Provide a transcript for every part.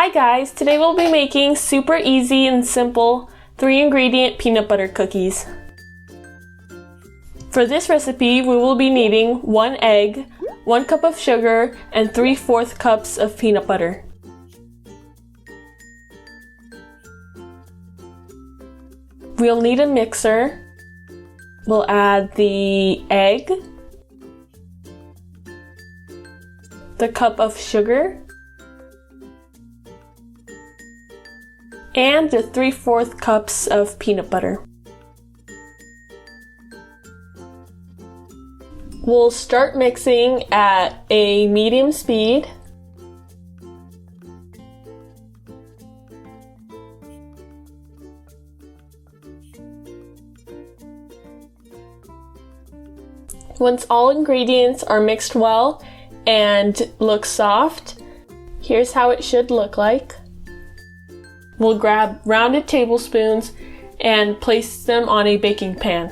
Hi guys, today we'll be making super easy and simple 3-ingredient peanut butter cookies. For this recipe, we will be needing 1 egg, 1 cup of sugar, and 3/4 cups of peanut butter. We'll need a mixer. We'll add the egg, the cup of sugar, and the 3/4 cups of peanut butter. We'll start mixing at a medium speed. Once all ingredients are mixed well and look soft, here's how it should look like. We'll grab rounded tablespoons and place them on a baking pan.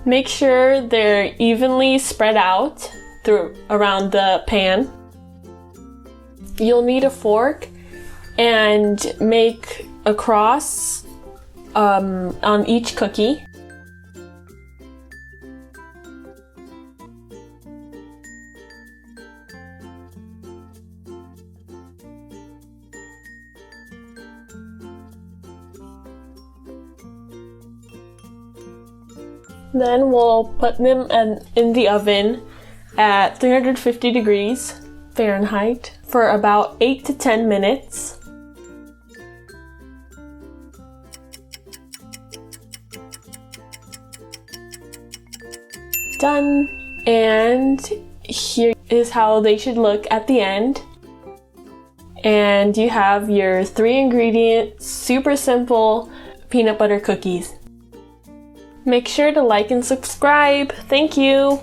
Make sure they're evenly spread out around the pan. You'll need a fork and make a cross on each cookie. Then we'll put them in the oven at 350 degrees Fahrenheit for about 8 to 10 minutes. Done. And here is how they should look at the end. And you have your 3-ingredient, super simple peanut butter cookies. Make sure to like and subscribe. Thank you!